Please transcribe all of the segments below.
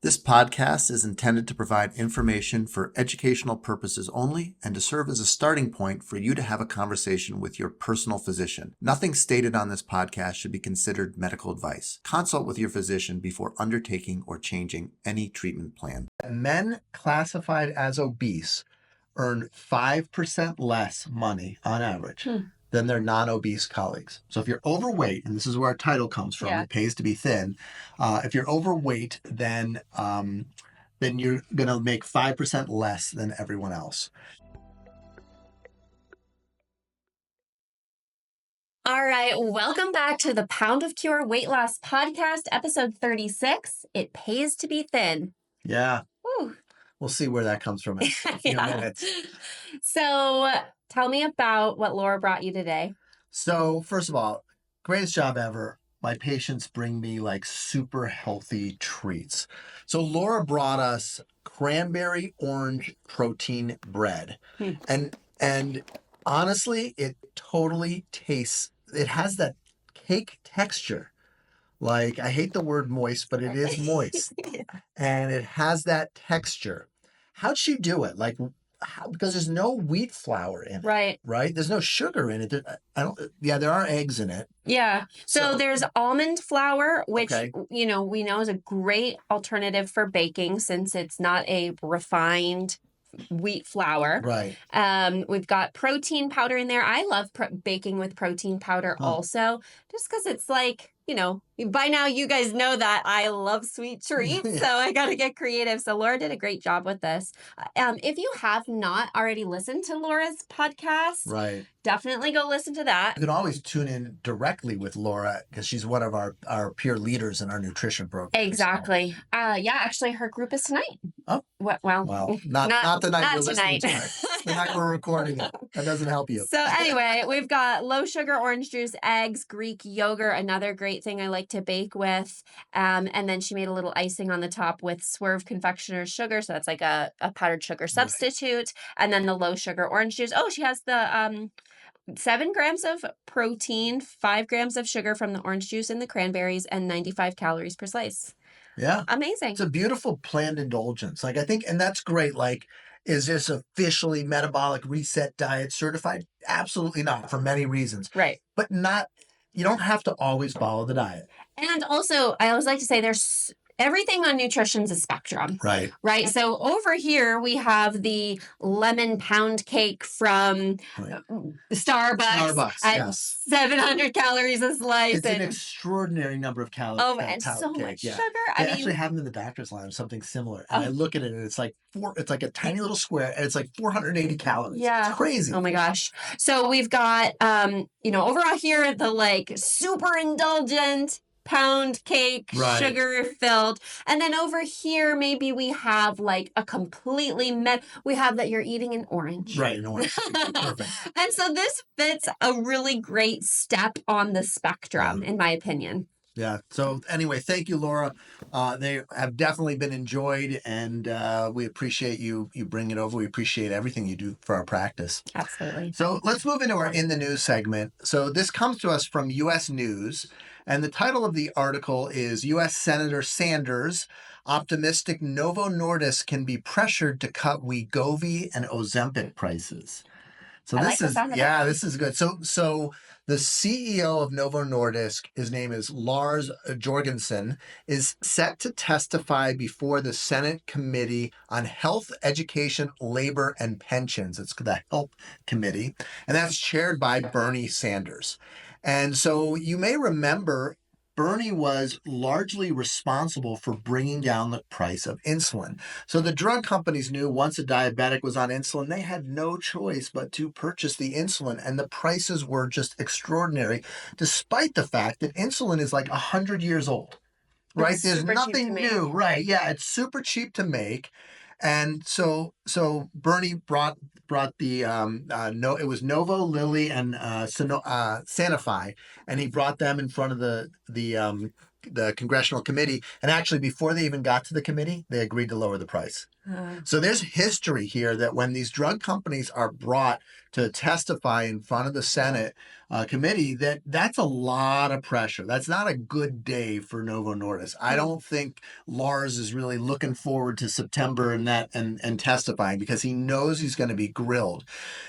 This podcast is intended to provide information for educational purposes only and to serve as a starting point for you to have a conversation with your personal physician. Nothing stated on this podcast should be considered medical advice. Consult with your physician before undertaking or changing any treatment plan. Men classified as obese earn 5% less money on average than their non-obese colleagues. So if you're overweight, and this is where our title comes from, It pays to be thin. If you're overweight, then you're going to make 5% less than everyone else. All right, welcome back to the Pound of Cure Weight Loss Podcast, episode 36. It pays to be thin. Yeah. Woo. We'll see where that comes from in a few minutes. So tell me about what Laura brought you today. So first of all, greatest job ever. My patients bring me like super healthy treats. So Laura brought us cranberry orange protein bread. And honestly, it totally tastes, it has that cake texture. Like, I hate the word moist, but it is moist. And it has that texture. How'd she do it? Like, because there's no wheat flour in it. Right? There's no sugar in it. There are eggs in it. Yeah. So there's almond flour, which, we know is a great alternative for baking since it's not a refined wheat flour. Right. We've got protein powder in there. I love baking with protein powder also, just because it's like, by now you guys know that I love sweet treats, so I got to get creative. So Laura did a great job with this. If you have not already listened to Laura's podcast, definitely go listen to that. You can always tune in directly with Laura because she's one of our peer leaders in our nutrition program. Exactly. So. Actually, her group is tonight. Oh. Well, not the night not you're listening tonight. to it. The night we're recording it. That doesn't help you. So anyway, we've got low sugar orange juice, eggs, Greek yogurt, another great thing I like to bake with. And then she made a little icing on the top with Swerve confectioner's sugar. So that's like a powdered sugar substitute. Right. And then the low sugar orange juice. Oh, she has the 7 grams of protein, 5 grams of sugar from the orange juice and the cranberries, and 95 calories per slice. Yeah. Amazing. It's a beautiful planned indulgence. Like, I think, and that's great. Like, is this officially metabolic reset diet certified? Absolutely not, for many reasons. Right. But you don't have to always follow the diet. And also, I always like to say everything on nutrition's a spectrum. Right. So over here, we have the lemon pound cake from Starbucks at 700 calories a slice. It's an extraordinary number of calories. Oh, and so much sugar. I actually have them in the doctor's line, something similar. And I look at it and it's like a tiny little square and it's like 480 calories. Yeah. It's crazy. Oh my gosh. So we've got, over out here, the like super indulgent pound cake, sugar filled. And then over here, maybe we have like a completely we have that you're eating an orange. Right, an orange. Perfect. And so this fits a really great step on the spectrum, in my opinion. Yeah. So anyway, thank you, Laura. They have definitely been enjoyed, and we appreciate you bringing it over. We appreciate everything you do for our practice. Absolutely. So let's move into our In the News segment. So this comes to us from U.S. News, and the title of the article is U.S. Senator Sanders, optimistic Novo Nordisk can be pressured to cut Wegovy and Ozempic prices. So this is good. So the CEO of Novo Nordisk, his name is Lars Jorgensen, is set to testify before the Senate Committee on Health, Education, Labor, and Pensions. It's the HELP Committee, and that's chaired by Bernie Sanders. And so you may remember Bernie was largely responsible for bringing down the price of insulin. So the drug companies knew once a diabetic was on insulin, they had no choice but to purchase the insulin. And the prices were just extraordinary, despite the fact that insulin is like 100 years old, right? There's nothing new, right? Yeah, it's super cheap to make. And so Bernie brought the it was Novo, Lilly, and Sanofi, and he brought them in front of the the congressional committee. And actually, before they even got to the committee, they agreed to lower the price. So there's history here that when these drug companies are brought to testify in front of the Senate committee, that's a lot of pressure. That's not a good day for Novo Nordisk. I don't think Lars is really looking forward to September and testifying, because he knows he's going to be grilled.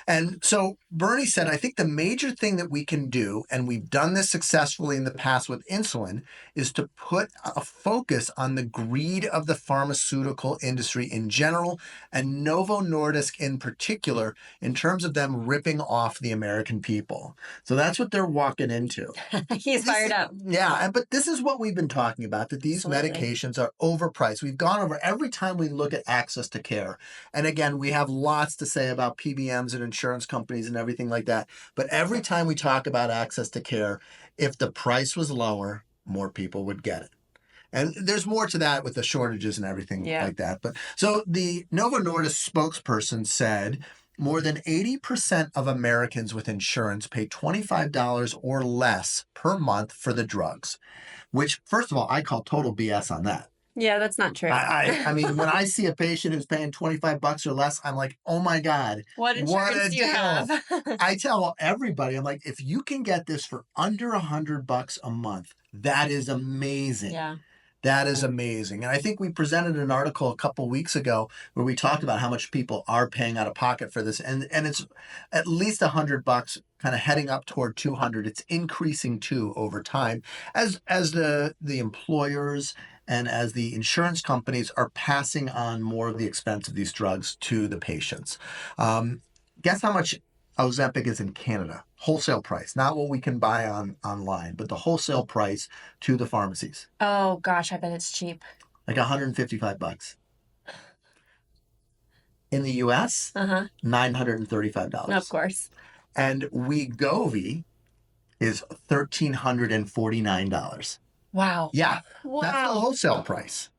And so Bernie said, I think the major thing that we can do, and we've done this successfully in the past with insulin, is to put a focus on the greed of the pharmaceutical industry in general, and Novo Nordisk in particular, in terms of them ripping off the American people. So that's what they're walking into. He's fired up. Yeah, but this is what we've been talking about, that these medications are overpriced. We've gone over every time we look at access to care. And again, we have lots to say about PBMs and insurance companies and everything like that. But every time we talk about access to care, if the price was lower, more people would get it. And there's more to that with the shortages and everything like that. But so the Novo Nordisk spokesperson said more than 80% of Americans with insurance pay $25 or less per month for the drugs, which, first of all, I call total BS on that. Yeah, that's not true. I mean, when I see a patient who's paying $25 or less, I'm like, oh my God, what insurance do you have? I tell everybody, I'm like, if you can get this for under $100 a month, that is amazing. Yeah. That is amazing. And I think we presented an article a couple weeks ago where we talked about how much people are paying out of pocket for this. And it's at least $100, kind of heading up toward 200. It's increasing too over time as the employers and as the insurance companies are passing on more of the expense of these drugs to the patients. Guess how much Ozempic is in Canada? Wholesale price, not what we can buy online, but the wholesale price to the pharmacies. Oh gosh, I bet it's cheap. Like $155. In the US, $935. Of course. And Wegovy is $1,349. Wow. Yeah, that's the wholesale price.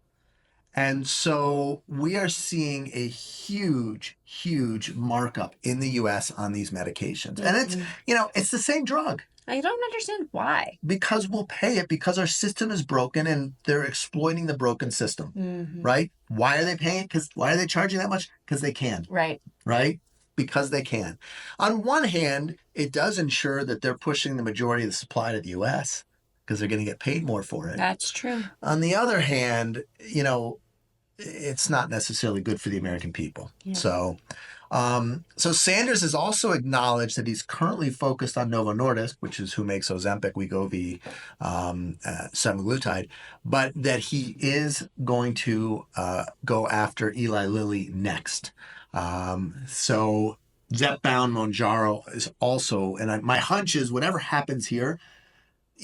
And so we are seeing a huge, huge markup in the US on these medications. And it's, it's the same drug. I don't understand why. Because we'll pay it, because our system is broken and they're exploiting the broken system, right? Why are they paying? Why are they charging that much? Because they can. Right. Right? Because they can. On one hand, it does ensure that they're pushing the majority of the supply to the US because they're going to get paid more for it. That's true. On the other hand, it's not necessarily good for the American people. Yeah. So Sanders has also acknowledged that he's currently focused on Novo Nordisk, which is who makes Ozempic, Wegovy, semaglutide, but that he is going to go after Eli Lilly next. So Zepbound Mounjaro is also, and my hunch is whatever happens here,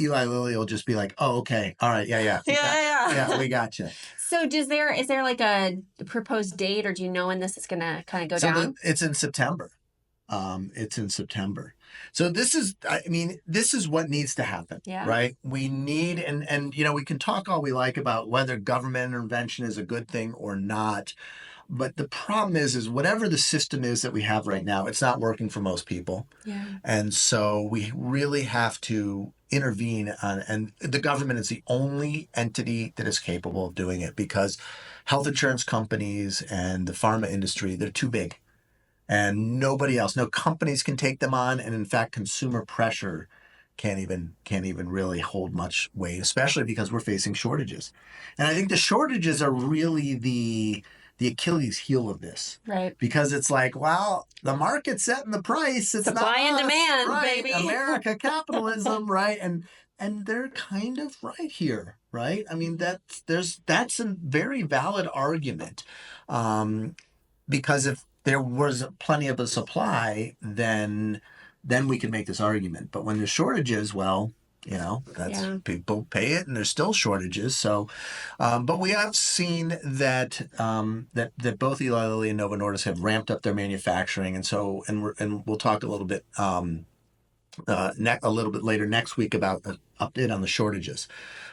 Eli Lilly will just be like, oh, okay. All right. Yeah. Yeah, we got you. So is there like a proposed date, or do you know when this is going to kind of go down? It's in September. So this is what needs to happen, right? We need, and we can talk all we like about whether government intervention is a good thing or not. But the problem is whatever the system is that we have right now, it's not working for most people. Yeah. And so we really have to intervene and the government is the only entity that is capable of doing it, because health insurance companies and the pharma industry, they're too big. And nobody else, no companies can take them on. And in fact, consumer pressure can't even really hold much weight, especially because we're facing shortages. And I think the shortages are really the Achilles heel of this. Right. Because it's like, well, the market's setting the price. It's supply and demand, right? Baby. America, capitalism, right? And they're kind of right here, right? I mean, that's a very valid argument. Because if there was plenty of a supply, then we can make this argument. But when there's shortages, well, people pay it, and there's still shortages. So, but we have seen that that both Eli Lilly and Novo Nordisk have ramped up their manufacturing, and we'll talk a little bit later next week about an update on the shortages.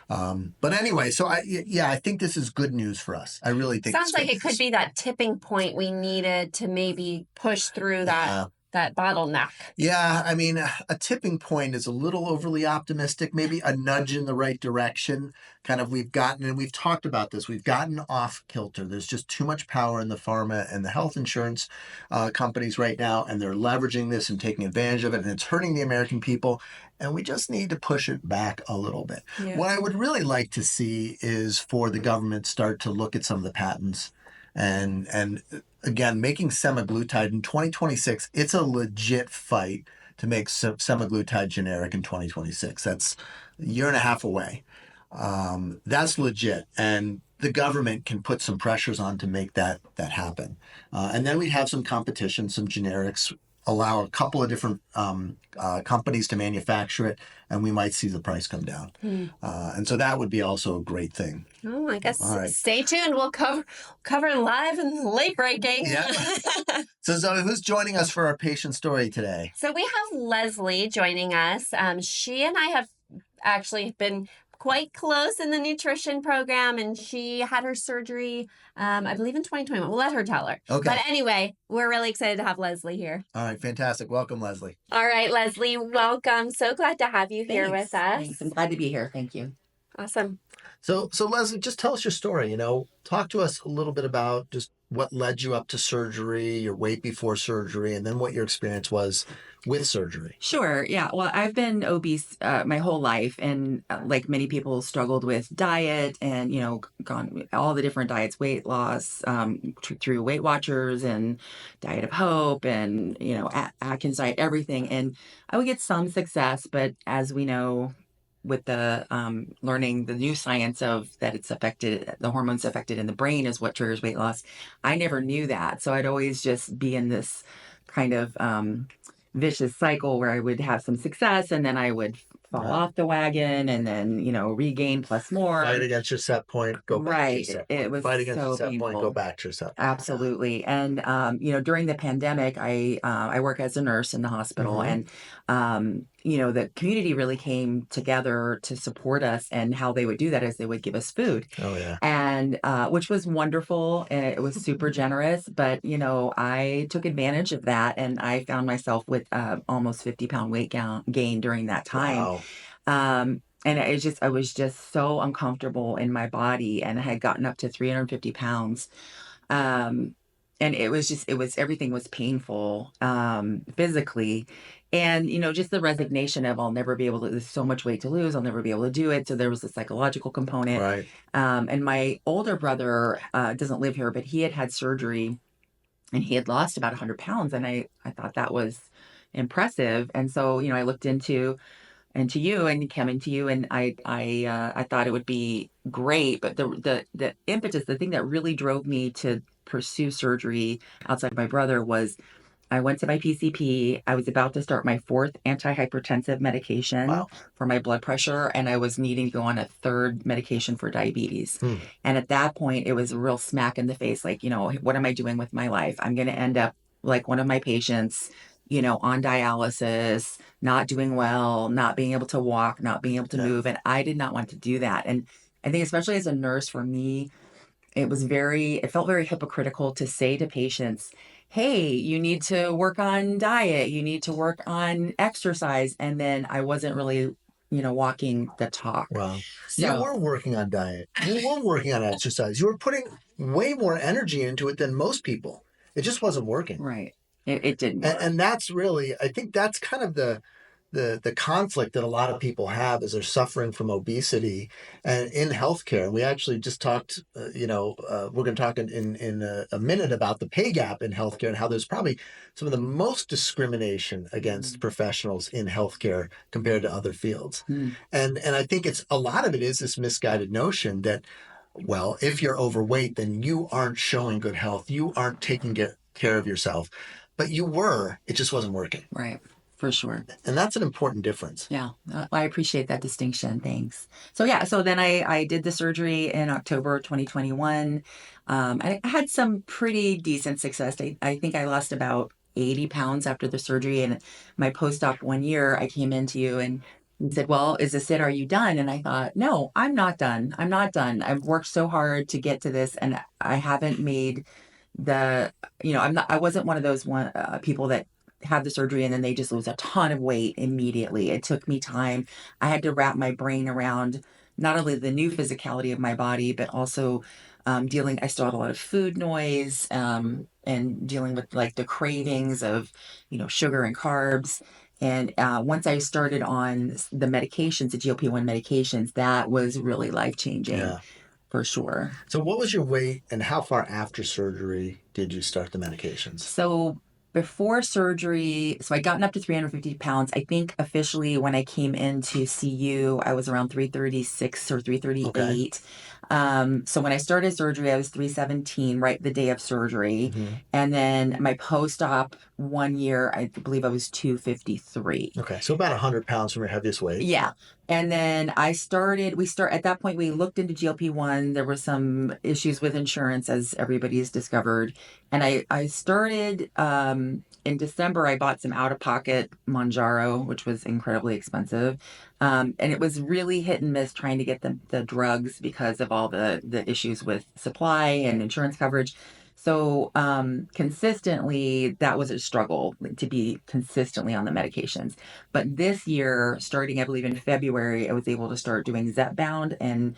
But anyway, so I think this is good news for us. I really think sounds like it could be that tipping point we needed to maybe push through that bottleneck. Yeah, I mean, a tipping point is a little overly optimistic, maybe a nudge in the right direction. Kind of, and we've talked about this, we've gotten off kilter. There's just too much power in the pharma and the health insurance companies right now, and they're leveraging this and taking advantage of it, and it's hurting the American people. And we just need to push it back a little bit. Yeah. What I would really like to see is for the government start to look at some of the patents and again, making semaglutide in 2026, it's a legit fight to make semaglutide generic in 2026. That's a year and a half away. That's legit. And the government can put some pressures on to make that happen. And then we have some competition, some generics, allow a couple of different companies to manufacture it, and we might see the price come down. And so that would be also a great thing. Oh, I guess All right. stay tuned. We'll cover live and late breaking. Yeah. So Zoe, who's joining us for our patient story today? So we have Leslie joining us. She and I have actually been quite close in the nutrition program, and she had her surgery, I believe in 2021. We'll let her tell her. Okay. But anyway, we're really excited to have Leslie here. All right, fantastic. Welcome, Leslie. All right, Leslie, welcome. So glad to have you here with us. Thanks. I'm glad to be here. Thank you. Awesome. So Leslie, just tell us your story. Talk to us a little bit about just what led you up to surgery, your weight before surgery, and then what your experience was with surgery. Sure. Yeah. Well, I've been obese my whole life, and like many people, struggled with diet and gone all the different diets, weight loss through Weight Watchers and Diet of Hope and Atkins diet, everything. And I would get some success, but as we know, with the learning the new science of that it's affected, the hormones affected in the brain is what triggers weight loss. I never knew that. So I'd always just be in this kind of vicious cycle where I would have some success and then I would fall off the wagon and then, regain plus more. Fight against your set point, go back to your set point. It was Fight against so your set painful. point, go back to your set point. Absolutely. And, during the pandemic, I work as a nurse in the hospital and, the community really came together to support us, and how they would do that is they would give us food. Oh, yeah. And, which was wonderful, and it was super generous, but, I took advantage of that, and I found myself with almost 50-pound weight gain during that time. Wow. And I was just so uncomfortable in my body, and I had gotten up to 350 pounds. And everything was painful, physically. And, just the resignation of I'll never be able to, there's so much weight to lose. I'll never be able to do it. So there was a psychological component. Right. And my older brother doesn't live here, but he had had and he had lost about 100 pounds. And I thought that was impressive. And so, I looked into you and coming to you, and I thought it would be great. But the impetus, the thing that really drove me to pursue surgery outside of my brother was I went to my PCP. I was about to start my 4th antihypertensive medication for my blood pressure, and I was needing to go on a 3rd medication for diabetes. And at that point, it was a real smack in the face. Like, what am I doing with my life? I'm going to end up like one of my patients, on dialysis, not doing well, not being able to walk, not being able to move. And I did not want to do that. And I think especially as a nurse, for me, it felt very hypocritical to say to patients, hey, you need to work on diet, you need to work on exercise. And then I wasn't really, walking the talk. Wow. So, You were working on diet. You were working on exercise. You were putting way more energy into it than most people. It just wasn't working. right. It didn't work. And that's really, I think that's kind of the conflict that a lot of people have as they're suffering from obesity and in healthcare. And we actually just talked, we're going to talk in a minute about the pay gap in healthcare and how there's probably some of the most discrimination against professionals in healthcare compared to other fields. And I think a lot of it is this misguided notion that, well, if you're overweight, then you aren't showing good health. You aren't taking care of yourself. But you were, it just wasn't working. Right. For sure. And that's an important difference. Yeah. I appreciate that distinction. Thanks. So then I did the surgery in October 2021. And I had some pretty decent success. I think I lost about 80 pounds after the surgery. And my post-op 1 year, I came into you and said, well, is this it? Are you done? And I thought, no, I'm not done. I'm not done. I've worked so hard to get to this, and I haven't made I wasn't one of those people that have the surgery and then they just lose a ton of weight immediately. It took me time. I had to wrap my brain around not only the new physicality of my body, but also I still had a lot of food noise, and dealing with like the cravings of, sugar and carbs. And once I started on the medications, the GLP-1 medications, that was really life-changing. Yeah. For sure. So what was your weight and how far after surgery did you start the medications? So before surgery, so I gotten up to 350 pounds. I think officially when I came in to see you, I was around 336 or 338. Okay. So when I started surgery, I was 317 right the day of surgery. Mm-hmm. And then my post-op 1 year, I believe I was 253. Okay. So about 100 pounds from your heaviest weight. Yeah. And then at that point, we looked into GLP-1. There were some issues with insurance, as everybody's discovered. And I started, in December, I bought some out-of-pocket Mounjaro, which was incredibly expensive. And it was really hit and miss trying to get the drugs because of all the issues with supply and insurance coverage. So consistently, that was a struggle to be consistently on the medications. But this year, starting, I believe, in February, I was able to start doing Zepbound. And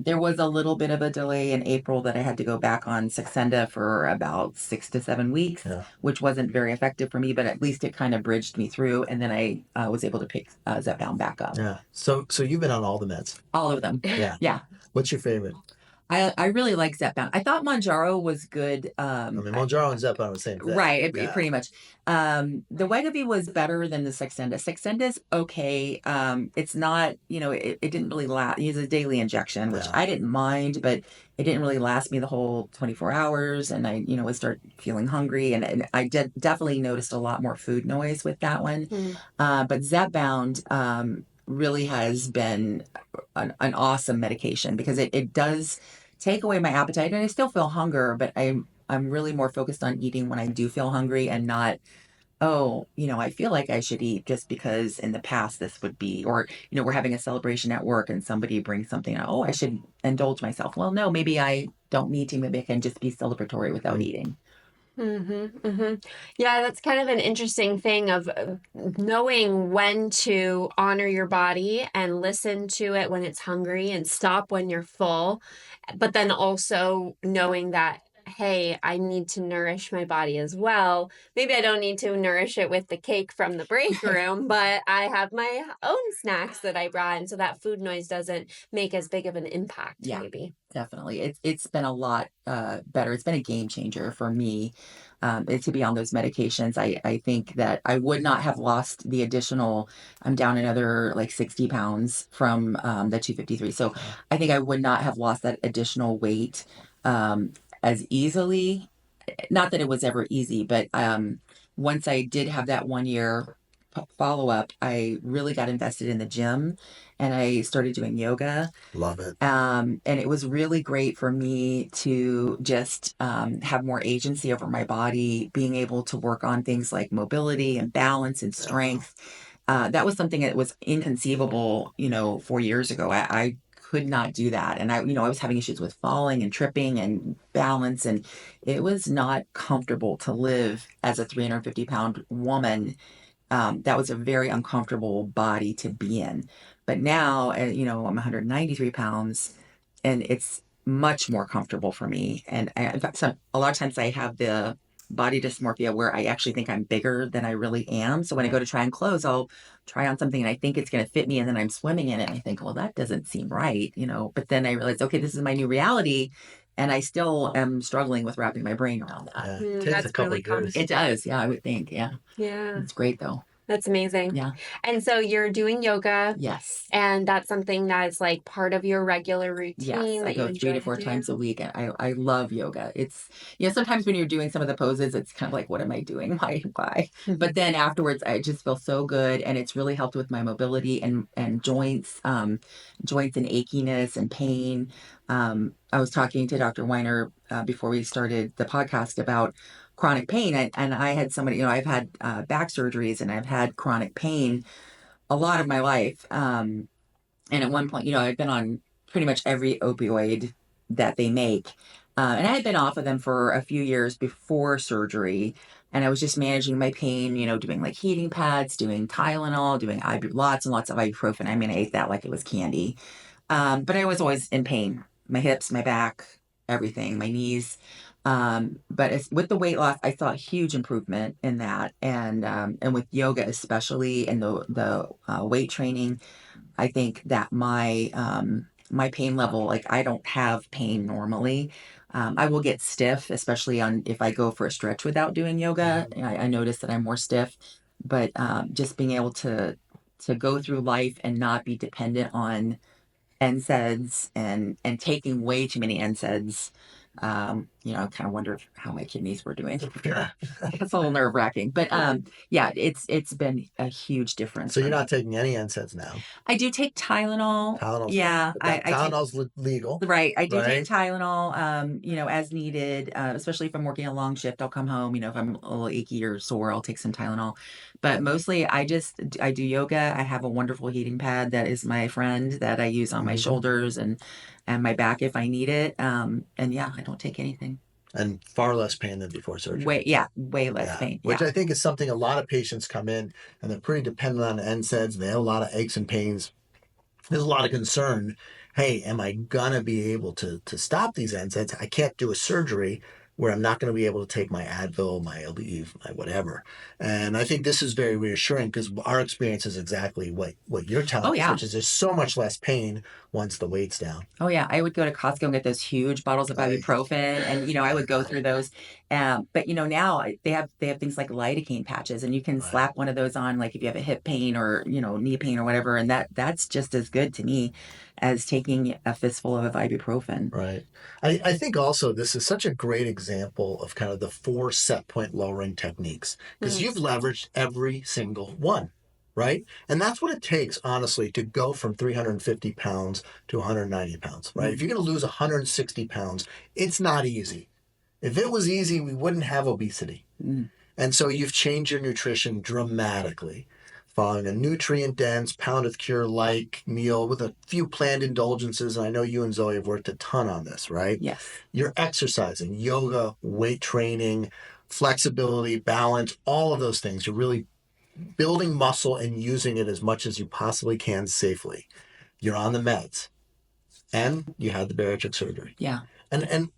there was a little bit of a delay in April that I had to go back on Saxenda for about 6 to 7 weeks, which wasn't very effective for me, but at least it kind of bridged me through. And then I was able to pick Zepbound back up. Yeah. So you've been on all the meds? All of them. Yeah. Yeah. What's your favorite? I really like Zepbound. I thought Mounjaro was good. Mounjaro and Zepbound are the same thing. Right, pretty much. The Wegovy was better than the Saxenda. Saxenda's okay. It's not, it didn't really last. It's a daily injection, which I didn't mind, but it didn't really last me the whole 24 hours. And I, would start feeling hungry. And I definitely noticed a lot more food noise with that one. But Zepbound really has been an awesome medication because it does take away my appetite, and I still feel hunger, but I'm really more focused on eating when I do feel hungry and not, I feel like I should eat just because in the past this would be, or, we're having a celebration at work and somebody brings something, I should indulge myself. Well, no, maybe I don't need to. Maybe I can just be celebratory without eating. Yeah, that's kind of an interesting thing of knowing when to honor your body and listen to it when it's hungry and stop when you're full, but then also knowing that, hey, I need to nourish my body as well. Maybe I don't need to nourish it with the cake from the break room, but I have my own snacks that I brought, and so that food noise doesn't make as big of an impact, maybe. Definitely. It's been a lot better. It's been a game changer for me to be on those medications. I think that I would not have lost the additional, I'm down another like 60 pounds from the 253. So I think I would not have lost that additional weight as easily. Not that it was ever easy, but once I did have that 1 year follow up, I really got invested in the gym and I started doing yoga. Love it. And it was really great for me to just have more agency over my body, being able to work on things like mobility and balance and strength. That was something that was inconceivable, 4 years ago. I could not do that. And I was having issues with falling and tripping and balance. And it was not comfortable to live as a 350-pound woman. That was a very uncomfortable body to be in. But now, I'm 193 pounds and it's much more comfortable for me. And in fact, a lot of times I have the body dysmorphia where I actually think I'm bigger than I really am. So when I go to try on clothes, I'll try on something and I think it's going to fit me. And then I'm swimming in it and I think, well, that doesn't seem right, But then I realize, okay, this is my new reality. And I still am struggling with wrapping my brain around that. It takes That's a couple really of years. common. It does. Yeah, I would think. Yeah. Yeah. It's great though. That's amazing. Yeah. And so you're doing yoga. Yes. And that's something that's like part of your regular routine. Yes, I that you go 3 to enjoy 4 to times do? a week. And I love yoga. It's, sometimes when you're doing some of the poses, it's kind of like, what am I doing? Why? But then afterwards, I just feel so good. And it's really helped with my mobility and joints, joints and achiness and pain. I was talking to Dr. Weiner before we started the podcast about chronic pain. And I had somebody, I've had back surgeries and I've had chronic pain a lot of my life. And at one point, I'd been on pretty much every opioid that they make. And I had been off of them for a few years before surgery. And I was just managing my pain, doing like heating pads, doing Tylenol, doing lots and lots of ibuprofen. I mean, I ate that like it was candy. But I was always in pain. My hips, my back, everything, my knees. But with the weight loss, I saw a huge improvement in that, and with yoga especially, and the weight training, I think that my pain level, like I don't have pain normally. I will get stiff, especially on if I go for a stretch without doing yoga. I notice that I'm more stiff, but just being able to go through life and not be dependent on NSAIDs and taking way too many NSAIDs. I kind of wonder how my kidneys were doing. Yeah. It's a little nerve wracking, but yeah, it's been a huge difference. So for you're me. not taking any NSAIDs now. I do take Tylenol. Tylenol's Yeah, I take. Tylenol's legal. Right. I do take Right. Tylenol, as needed, especially if I'm working a long shift, I'll come home, if I'm a little achy or sore, I'll take some Tylenol. But mostly I do yoga. I have a wonderful heating pad that is my friend that I use on my shoulders and my back if I need it. And yeah, I don't take anything. And far less pain than before surgery. Way less Yeah. pain. Which Yeah. I think is something a lot of patients come in and they're pretty dependent on NSAIDs. They have a lot of aches and pains. There's a lot of concern. Hey, am I gonna be able to stop these NSAIDs? I can't do a surgery where I'm not going to be able to take my Advil, my Aleve, my whatever. And I think this is very reassuring because our experience is exactly what you're telling Oh, us, yeah. which is there's so much less pain once the weight's down. Oh yeah, I would go to Costco and get those huge bottles of Right. ibuprofen, and I would go through those. But now they have things like lidocaine patches, and you can Right. slap one of those on, like if you have a hip pain or knee pain or whatever, and that's just as good to me as taking a fistful of ibuprofen. Right. I think also this is such a great example of kind of the 4 set point lowering techniques because you've leveraged every single one, right? And that's what it takes, honestly, to go from 350 pounds to 190 pounds, right? If you're going to lose 160 pounds, it's not easy. If it was easy, we wouldn't have obesity. And so you've changed your nutrition dramatically, following a nutrient-dense, pound-of-cure-like meal with a few planned indulgences. And I know you and Zoe have worked a ton on this, right? Yes. You're exercising, yoga, weight training, flexibility, balance, all of those things. You're really building muscle and using it as much as you possibly can safely. You're on the meds, and you had the bariatric surgery. Yeah. And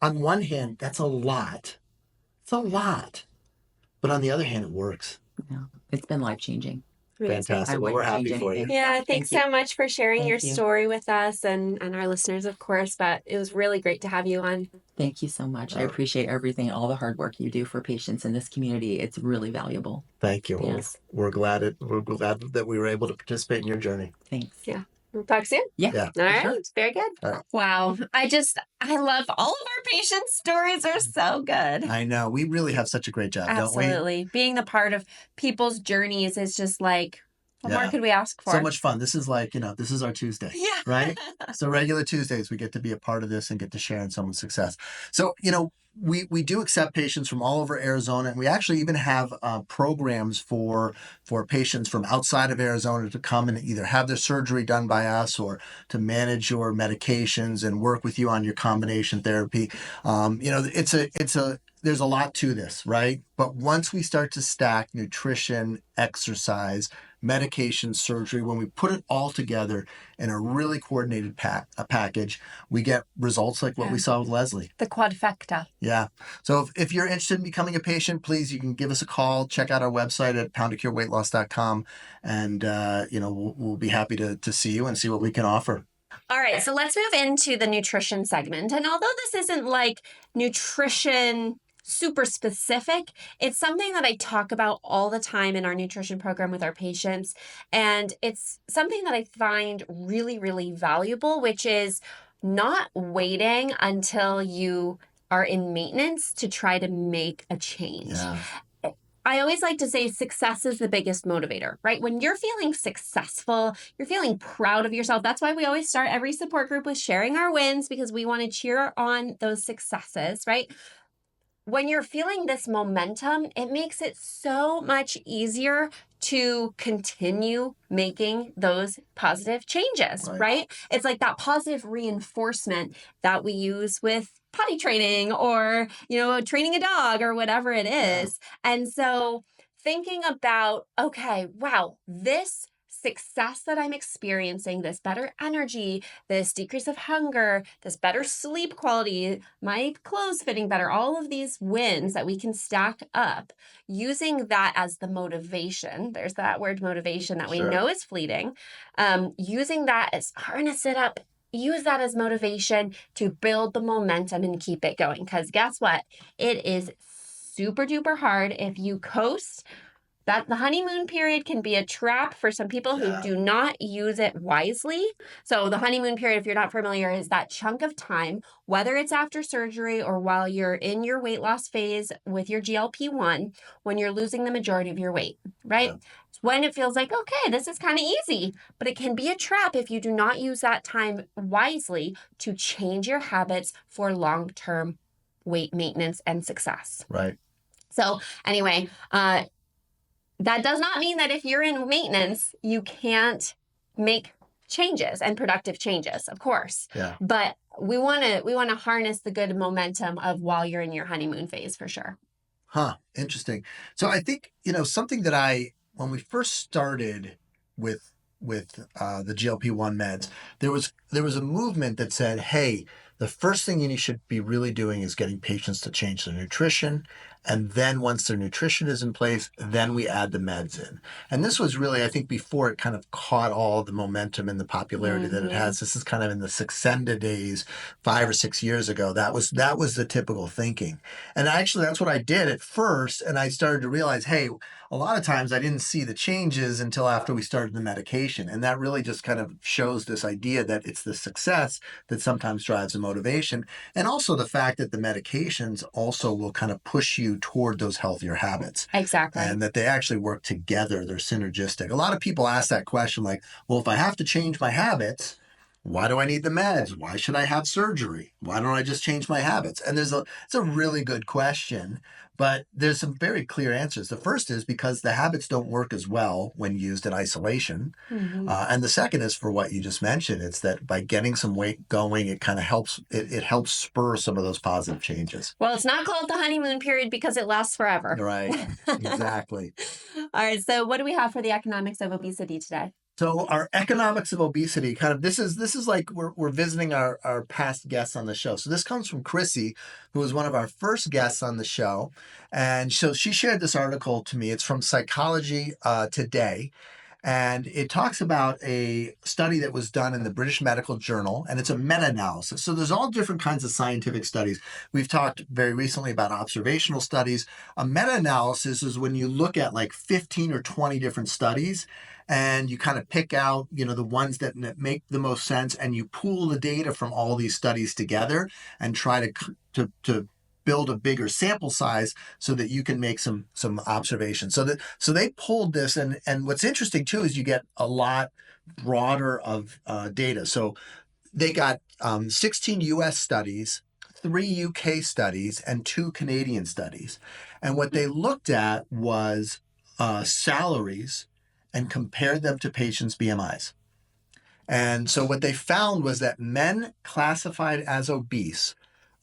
on one hand, that's a lot. It's a lot. But on the other hand, it works. Yeah. It's been life-changing. Fantastic. Well, we're happy for you. Yeah, thanks Thank you. so much for sharing Thank your you. story with us and our listeners, of course. But it was really great to have you on. Thank you so much. I appreciate everything, all the hard work you do for patients in this community. It's really valuable. Thank you. Yes. We're glad that we were able to participate in your journey. Thanks. Yeah. We'll talk soon. Yeah. Yeah. All right. Sure. Very good. All right. Wow. I love all of our patients' stories are so good. I know. We really have such a great job, don't we? Absolutely. Being the part of people's journeys is just like, what more could we ask for? So much fun. This is like, this is our Tuesday. Yeah. Right? So regular Tuesdays, we get to be a part of this and get to share in someone's success. So, we do accept patients from all over Arizona, and we actually even have programs for patients from outside of Arizona to come and either have their surgery done by us or to manage your medications and work with you on your combination therapy. There's a lot to this, right? But once we start to stack nutrition, exercise, medication, surgery, when we put it all together in a really coordinated package, we get results like what we saw with Leslie. The quadfecta. Yeah. So if you're interested in becoming a patient, please, you can give us a call. Check out our website at poundofcureweightloss.com. And, we'll be happy to see you and see what we can offer. All right, so let's move into the nutrition segment. And although this isn't like nutrition super specific, it's something that I talk about all the time in our nutrition program with our patients. And it's something that I find really, really valuable, which is not waiting until you are in maintenance to try to make a change. Yeah. I always like to say success is the biggest motivator, right? When you're feeling successful, you're feeling proud of yourself. That's why we always start every support group with sharing our wins, because we want to cheer on those successes, right? When you're feeling this momentum, it makes it so much easier to continue making those positive changes, right? It's like that positive reinforcement that we use with potty training or, training a dog or whatever it is. And so thinking about, okay, wow, this success that I'm experiencing, this better energy, this decrease of hunger, this better sleep quality, my clothes fitting better, all of these wins that we can stack up, using that as the motivation. There's that word motivation that we know is fleeting. Using that as harness it up, use that as motivation to build the momentum and keep it going. Because guess what? It is super duper hard if you coast. That the honeymoon period can be a trap for some people who do not use it wisely. So the honeymoon period, if you're not familiar, is that chunk of time, whether it's after surgery or while you're in your weight loss phase with your GLP-1, when you're losing the majority of your weight, right? It's when it feels like, okay, this is kind of easy, but it can be a trap if you do not use that time wisely to change your habits for long-term weight maintenance and success. Right. So anyway, that does not mean that if you're in maintenance, you can't make changes and productive changes, of course. Yeah. But we want to harness the good momentum of while you're in your honeymoon phase for sure. Interesting. So I think, something that when we first started with the GLP-1 meds, there was a movement that said, hey, the first thing you should be really doing is getting patients to change their nutrition. And then once their nutrition is in place, then we add the meds in. And this was really, I think, before it kind of caught all the momentum and the popularity that it has. This is kind of in the Saxenda days, 5 or 6 years ago. That was the typical thinking. And actually, that's what I did at first. And I started to realize, hey, a lot of times I didn't see the changes until after we started the medication. And that really just kind of shows this idea that it's the success that sometimes drives the motivation. And also the fact that the medications also will kind of push you toward those healthier habits. Exactly. And that they actually work together. They're synergistic. A lot of people ask that question like, well, if I have to change my habits, why do I need the meds? Why should I have surgery? Why don't I just change my habits? And it's a really good question, but there's some very clear answers. The first is because the habits don't work as well when used in isolation. And the second is for what you just mentioned. It's that by getting some weight going, it kind of helps, it helps spur some of those positive changes. Well, it's not called the honeymoon period because it lasts forever. Right. Exactly. All right. So what do we have for the economics of obesity today? So our economics of obesity, kind of this is like we're visiting our past guests on the show. So this comes from Chrissy, who was one of our first guests on the show, and so she shared this article to me. It's from Psychology Today, and it talks about a study that was done in the British Medical Journal, and it's a meta-analysis. So there's all different kinds of scientific studies. We've talked very recently about observational studies. A meta-analysis is when you look at like 15 or 20 different studies, and you kind of pick out, the ones that make the most sense, and you pool the data from all these studies together and try to build a bigger sample size so that you can make some observations. So they pulled this, and what's interesting too is you get a lot broader of data. So they got 16 U.S. studies, 3 U.K. studies, and 2 Canadian studies, and what they looked at was salaries and compared them to patients' BMIs. And so what they found was that men classified as obese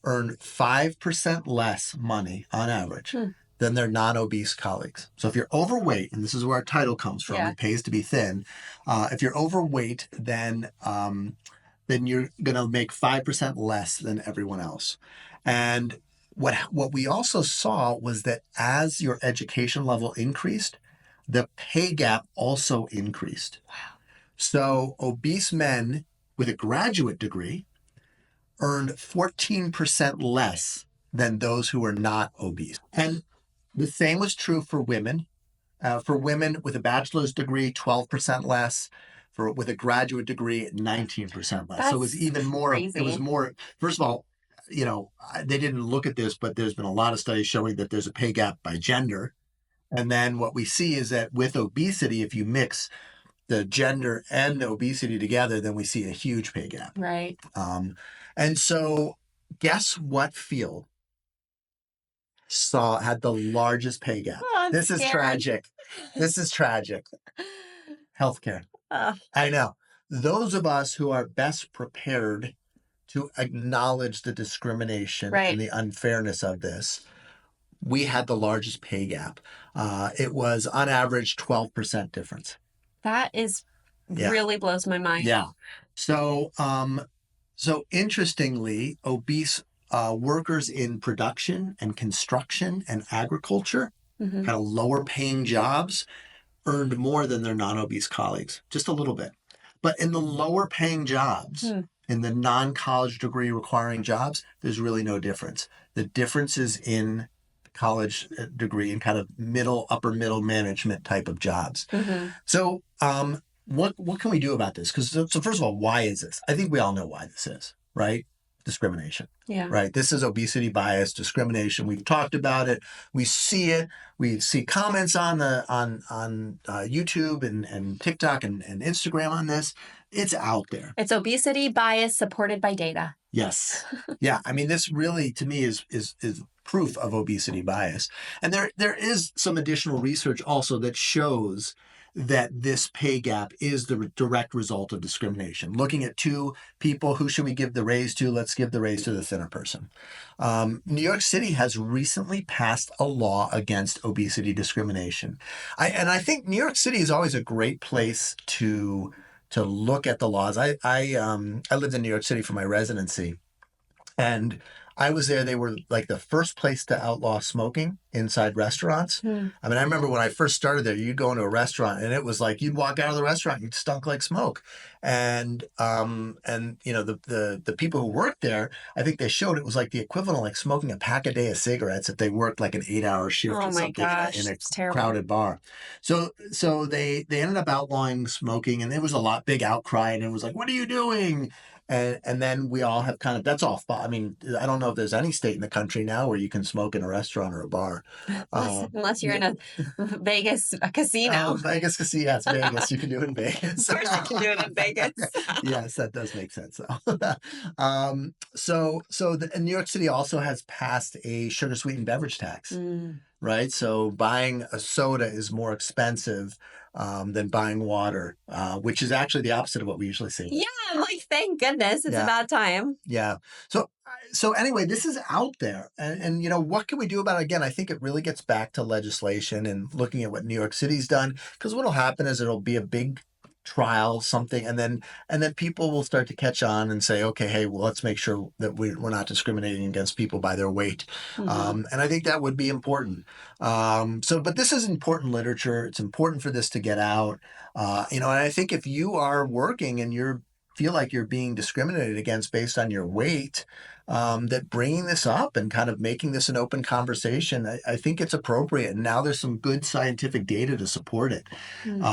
earn 5% less money on average than their non-obese colleagues. So if you're overweight, and this is where our title comes from, It pays to be thin. If you're overweight, then you're going to make 5% less than everyone else. And what we also saw was that as your education level increased, the pay gap also increased. Wow. So obese men with a graduate degree earned 14% less than those who were not obese. And the same was true for women. For women with a bachelor's degree, 12% less. With a graduate degree, 19% less. So it was even more. Crazy. It was more. First of all, they didn't look at this, but there's been a lot of studies showing that there's a pay gap by gender. And then what we see is that with obesity, if you mix the gender and the obesity together, then we see a huge pay gap. Right. And so guess what field had the largest pay gap. Oh, I'm This is scared. tragic. This is tragic. Healthcare. I know. Those of us who are best prepared to acknowledge the discrimination Right. and the unfairness of this, we had the largest pay gap. It was on average 12% difference. That is Yeah. really blows my mind. Yeah. So, so interestingly, obese workers in production and construction and agriculture Mhm. had lower paying jobs, earned more than their non-obese colleagues, just a little bit. But in the lower paying jobs, in the non-college degree requiring jobs, there's really no difference. The difference is in college degree and kind of upper middle management type of jobs. Mhm. So, what can we do about this? Because so first of all, why is this? I think we all know why this is, right? Discrimination. Yeah. Right. This is obesity bias discrimination. We've talked about it. We see it. We see comments on YouTube and TikTok and Instagram on this. It's out there. It's obesity bias supported by data. Yes. Yeah. I mean, this really, to me, is proof of obesity bias. And there is some additional research also that shows that this pay gap is the direct result of discrimination. Looking at two people, who should we give the raise to? Let's give the raise to the thinner person. New York City has recently passed a law against obesity discrimination. I think New York City is always a great place to look at the laws. I lived in New York City for my residency, and I was there. They were like the first place to outlaw smoking inside restaurants. I mean, I remember when I first started there, you'd go into a restaurant and it was like you'd walk out of the restaurant, you'd stunk like smoke. And you know, the people who worked there, I think they showed it was like the equivalent of like smoking a pack a day of cigarettes if they worked like an 8-hour shift Oh or my something gosh, in a it's terrible. crowded bar. So they ended up outlawing smoking, and there was a big outcry, and it was like, what are you doing? And then we all have kind of, that's all. I mean, I don't know if there's any state in the country now where you can smoke in a restaurant or a bar. Unless you're in a Vegas casino. Vegas casino, yes, Vegas. You can do it in Vegas. Of course I can do it in Vegas. Yes, that does make sense. In New York City also has passed a sugar sweetened beverage tax. Right. So buying a soda is more expensive than buying water, which is actually the opposite of what we usually see. Yeah, I'm like, thank goodness, it's about time. Yeah. So anyway, this is out there, and you know, what can we do about it? Again, I think it really gets back to legislation and looking at what New York City's done. Because what'll happen is it'll be a big trial, something, and then people will start to catch on and say, okay, hey, well, let's make sure that we're not discriminating against people by their weight. And I think that would be important. But this is important literature. It's important for this to get out. You know, and I think if you are working and feel like you're being discriminated against based on your weight, that bringing this up and kind of making this an open conversation, I think it's appropriate. And now there's some good scientific data to support it. And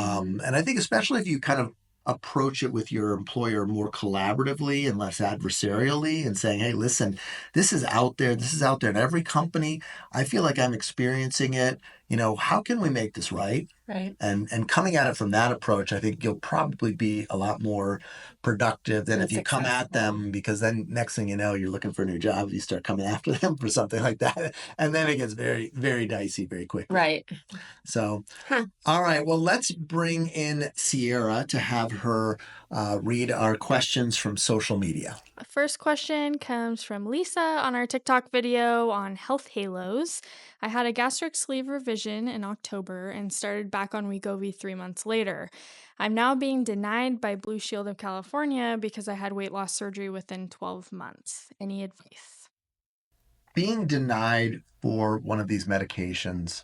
I think especially if you kind of approach it with your employer more collaboratively and less adversarially and saying, hey, listen, this is out there. This is out there in every company. I feel like I'm experiencing it. You know, how can we make this right? Right. And coming at it from that approach, I think you'll probably be a lot more productive than if you come at them, because then next thing you know, you're looking for a new job. You start coming after them for something like that. And then it gets very, very dicey very quickly. Right. So, all right. Well, let's bring in Sierra to have her read our questions from social media. First question comes from Lisa on our TikTok video on health halos. I had a gastric sleeve revision in October and started back on Wegovy 3 months later. I'm now being denied by Blue Shield of California because I had weight loss surgery within 12 months. Any advice? Being denied for one of these medications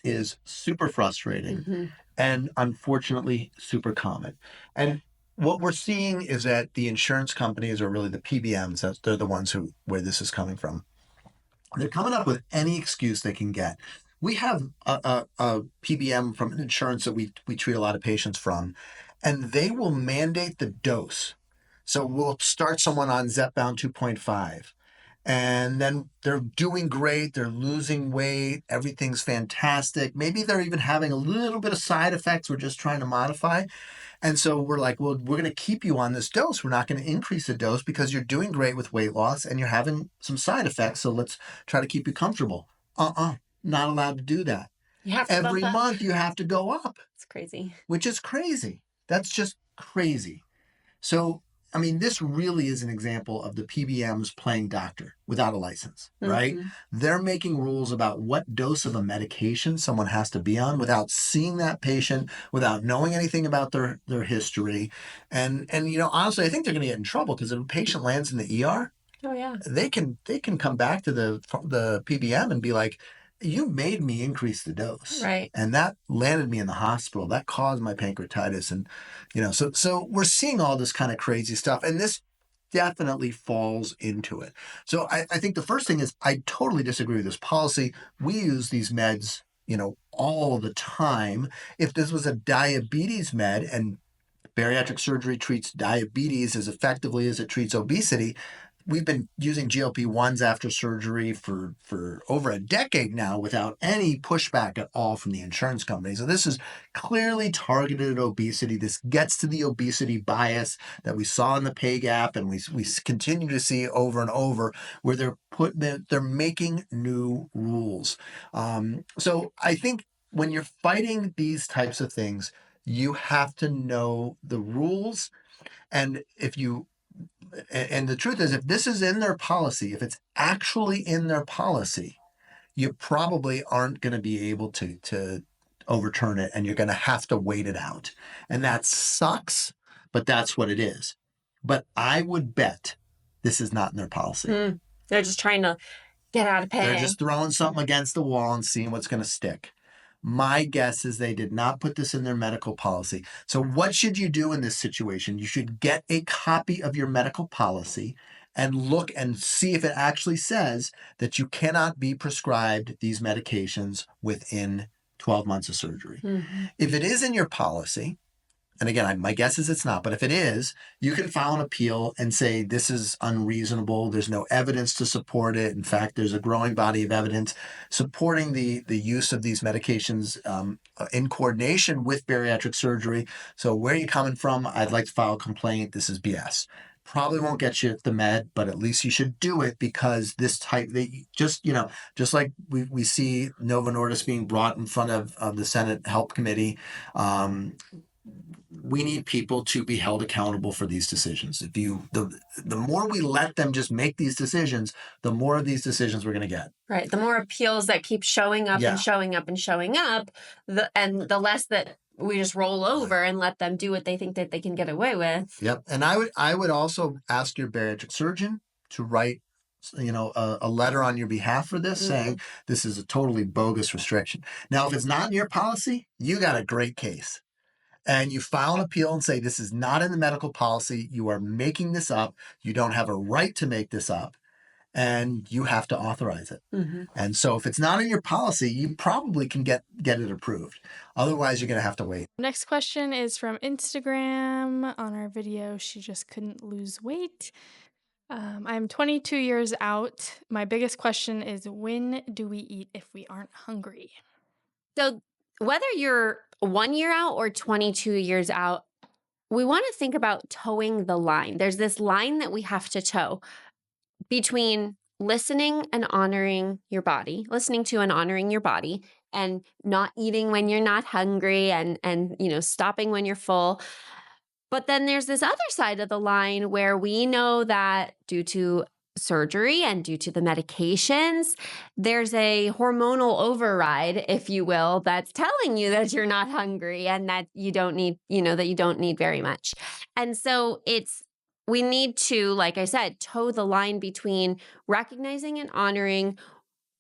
is super frustrating and unfortunately super common. And what we're seeing is that the insurance companies, or really the PBMs, they're the ones where this is coming from. They're coming up with any excuse they can get. We have a PBM from an insurance that we treat a lot of patients from, and they will mandate the dose. So we'll start someone on Zepbound 2.5. and then they're doing great, they're losing weight, everything's fantastic. Maybe they're even having a little bit of side effects we're just trying to modify. And so we're like, well, we're going to keep you on this dose. We're not going to increase the dose because you're doing great with weight loss and you're having some side effects. So let's try to keep you comfortable. Not allowed to do that. You have to Every bump up. month you have to go up, It's crazy. which is crazy. That's just crazy. So, I mean, this really is an example of the PBMs playing doctor without a license, right? Mm-hmm. They're making rules about what dose of a medication someone has to be on without seeing that patient, without knowing anything about their history. And honestly, I think they're going to get in trouble because if a patient lands in the ER, Oh yeah. they can come back to the PBM and be like, you made me increase the dose. Right. And that landed me in the hospital. That caused my pancreatitis. And, so we're seeing all this kind of crazy stuff. And this definitely falls into it. So I think the first thing is I totally disagree with this policy. We use these meds, all the time. If this was a diabetes med and bariatric surgery treats diabetes as effectively as it treats obesity, we've been using GLP-1s after surgery for over a decade now without any pushback at all from the insurance company. So this is clearly targeted at obesity. This gets to the obesity bias that we saw in the pay gap and we continue to see over and over where they're making new rules. So I think when you're fighting these types of things, you have to know the rules. And and the truth is, if this is in their policy, if it's actually in their policy, you probably aren't going to be able to overturn it, and you're going to have to wait it out. And that sucks, but that's what it is. But I would bet this is not in their policy. They're just trying to get out of paying. They're just throwing something against the wall and seeing what's going to stick. My guess is they did not put this in their medical policy. So what should you do in this situation? You should get a copy of your medical policy and look and see if it actually says that you cannot be prescribed these medications within 12 months of surgery. Mm-hmm. If it is in your policy, and again, my guess is it's not, but if it is, you can file an appeal and say this is unreasonable. There's no evidence to support it. In fact, there's a growing body of evidence supporting the use of these medications in coordination with bariatric surgery. So where are you coming from? I'd like to file a complaint. This is BS. Probably won't get you the med, but at least you should do it because this type, just like we see Novo Nordisk being brought in front of the Senate Health Committee. We need people to be held accountable for these decisions. The more we let them just make these decisions, the more of these decisions we're going to get. Right. The more appeals that keep showing up and showing up and showing up, the less that we just roll over and let them do what they think that they can get away with. Yep. And I would also ask your bariatric surgeon to write a letter on your behalf for this saying this is a totally bogus restriction. Now, if it's not in your policy, you got a great case. And you file an appeal and say, this is not in the medical policy. You are making this up. You don't have a right to make this up. And you have to authorize it. Mm-hmm. And so if it's not in your policy, you probably can get it approved. Otherwise, you're going to have to wait. Next question is from Instagram. On our video, she just couldn't lose weight. I'm 22 years out. My biggest question is, when do we eat if we aren't hungry? So whether you're 1 year out or 22 years out, we want to think about towing the line. There's this line that we have to tow between listening and honoring your body, listening to and honoring your body, and not eating when you're not hungry and stopping when you're full. But then there's this other side of the line where we know that due to surgery and due to the medications, there's a hormonal override, if you will, that's telling you that you're not hungry and that you don't need, that you don't need very much. And so we need to, like I said, toe the line between recognizing and honoring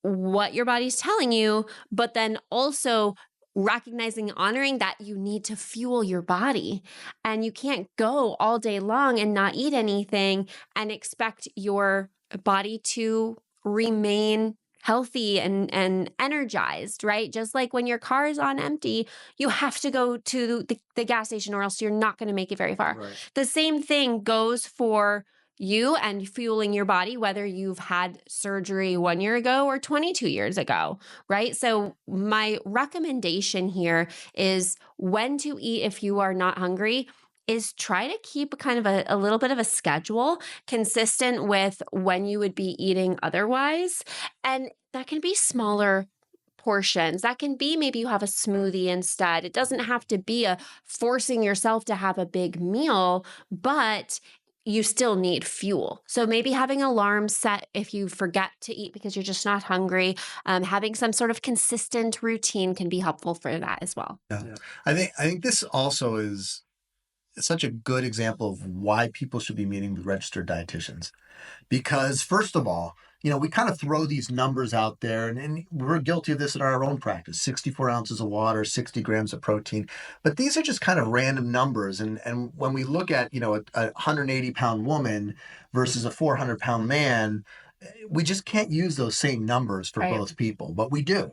what your body's telling you, but then also recognizing and honoring that you need to fuel your body, and you can't go all day long and not eat anything and expect your body to remain healthy and energized, right? Just like when your car is on empty, you have to go to the gas station or else you're not going to make it very far. Right. The same thing goes for you and fueling your body, whether you've had surgery 1 year ago or 22 years ago, right? So my recommendation here is when to eat if you are not hungry is try to keep kind of a little bit of a schedule consistent with when you would be eating otherwise. And that can be smaller portions. That can be maybe you have a smoothie instead. It doesn't have to be a forcing yourself to have a big meal, but you still need fuel. So maybe having alarms set if you forget to eat because you're just not hungry, having some sort of consistent routine can be helpful for that as well. Yeah. I think this also is such a good example of why people should be meeting with registered dietitians. Because first of all, we kind of throw these numbers out there, and we're guilty of this in our own practice: 64 ounces of water, 60 grams of protein. But these are just kind of random numbers. And when we look at, a 180-pound woman versus a 400-pound man, we just can't use those same numbers for Right. both people, but we do.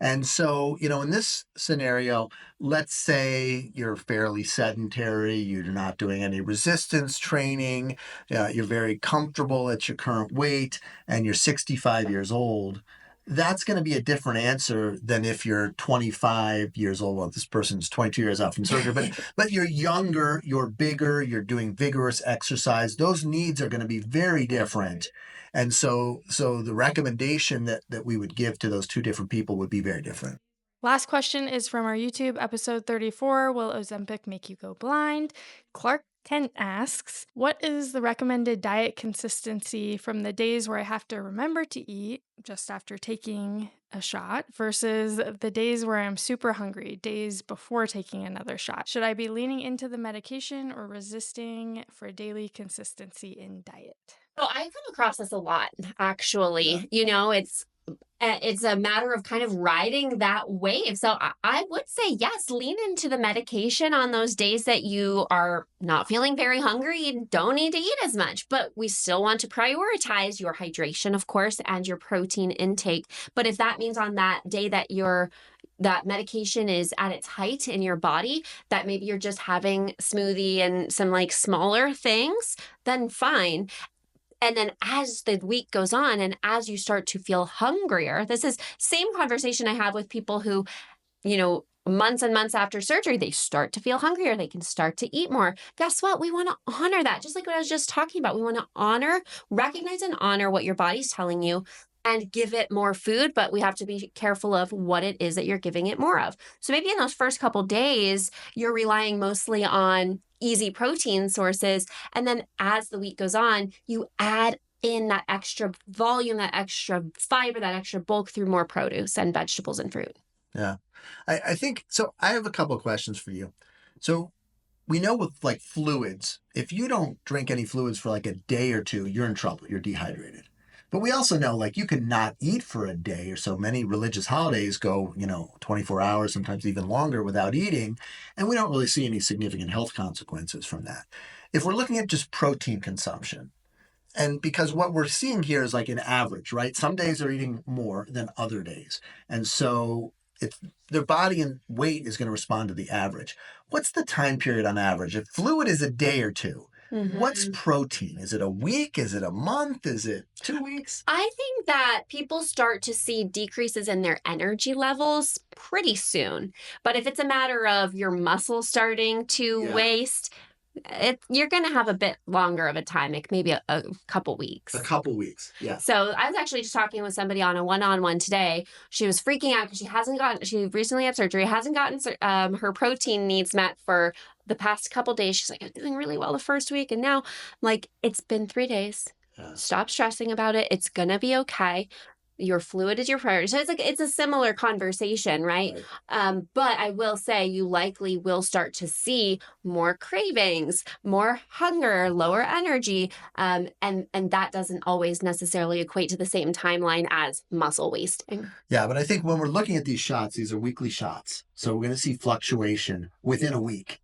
And so, in this scenario, let's say you're fairly sedentary, you're not doing any resistance training, you're very comfortable at your current weight, and you're 65 years old. That's going to be a different answer than if you're 25 years old. Well, this person's 22 years out from surgery, but you're younger, you're bigger, you're doing vigorous exercise. Those needs are going to be very different. And so the recommendation that we would give to those two different people would be very different. Last question is from our YouTube episode 34. Will Ozempic make you go blind? Clark Kent asks, what is the recommended diet consistency from the days where I have to remember to eat just after taking a shot versus the days where I'm super hungry, days before taking another shot? Should I be leaning into the medication or resisting for daily consistency in diet? Oh, I come across this a lot, actually. It's a matter of kind of riding that wave. So I would say, yes, lean into the medication on those days that you are not feeling very hungry. You don't need to eat as much, but we still want to prioritize your hydration, of course, and your protein intake. But if that means on that day that that medication is at its height in your body, that maybe you're just having smoothie and some like smaller things, then fine. And then as the week goes on and as you start to feel hungrier, this is same conversation I have with people who, months and months after surgery, they start to feel hungrier. They can start to eat more. Guess what? We want to honor that. Just like what I was just talking about. We want to recognize and honor what your body's telling you and give it more food, but we have to be careful of what it is that you're giving it more of. So maybe in those first couple days, you're relying mostly on easy protein sources. And then as the week goes on, you add in that extra volume, that extra fiber, that extra bulk through more produce and vegetables and fruit. Yeah. I think so. I have a couple of questions for you. So we know with like fluids, if you don't drink any fluids for like a day or two, you're in trouble. You're dehydrated. But we also know like you can not eat for a day or so. Many religious holidays go, 24 hours, sometimes even longer without eating. And we don't really see any significant health consequences from that. If we're looking at just protein consumption, and because what we're seeing here is like an average, right? Some days are eating more than other days. And so their body and weight is going to respond to the average. What's the time period on average? If fluid is a day or two, what's protein? Is it a week? Is it a month? Is it 2 weeks? I think that people start to see decreases in their energy levels pretty soon. But if it's a matter of your muscle starting to waste, you're going to have a bit longer of a time, like maybe a couple weeks. A couple weeks, yeah. So I was actually just talking with somebody on a one-on-one today. She was freaking out because she recently had surgery, hasn't gotten her protein needs met for the past couple days. She's like, I'm doing really well the first week. And now I'm like, it's been 3 days. Yeah. Stop stressing about it. It's going to be okay. Your fluid is your priority. So it's a similar conversation, right? But I will say you likely will start to see more cravings, more hunger, lower energy, and that doesn't always necessarily equate to the same timeline as muscle wasting. Yeah, but I think when we're looking at these shots, these are weekly shots. So we're going to see fluctuation within a week.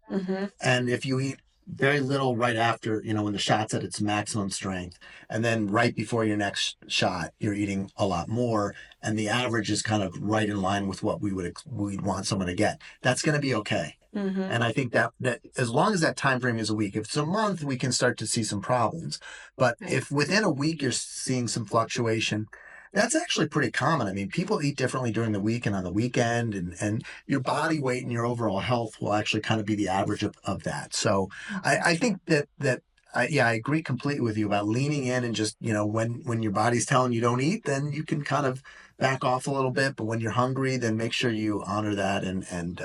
And if you eat very little right after, when the shot's at its maximum strength. And then right before your next shot, you're eating a lot more. And the average is kind of right in line with what we'd want someone to get. That's going to be okay. And I think that as long as that time frame is a week, if it's a month, we can start to see some problems. But Right. if within a week you're seeing some fluctuation, that's actually pretty common. I mean, people eat differently during the week and on the weekend, and your body weight and your overall health will actually kind of be the average of that. So I think that I agree completely with you about leaning in and just, when your body's telling you don't eat, then you can kind of back off a little bit. But when you're hungry, then make sure you honor that, and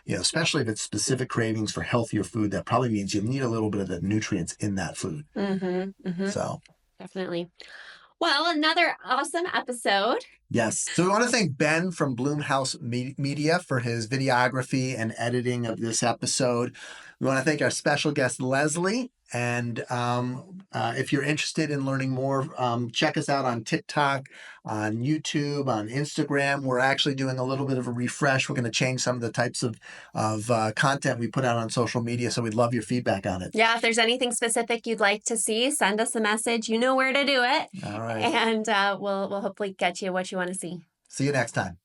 especially if it's specific cravings for healthier food, that probably means you need a little bit of the nutrients in that food. So Definitely. Well, another awesome episode. yes. So we want to thank Ben from Bloomhouse Media for his videography and editing of this episode. We want to thank our special guest, Leslie. And if you're interested in learning more, check us out on TikTok, on YouTube, on Instagram. We're actually doing a little bit of a refresh. We're going to change some of the types of content we put out on social media. So we'd love your feedback on it. Yeah, if there's anything specific you'd like to see, send us a message. You know where to do it. All right. And we'll hopefully get you what you want to see. See you next time.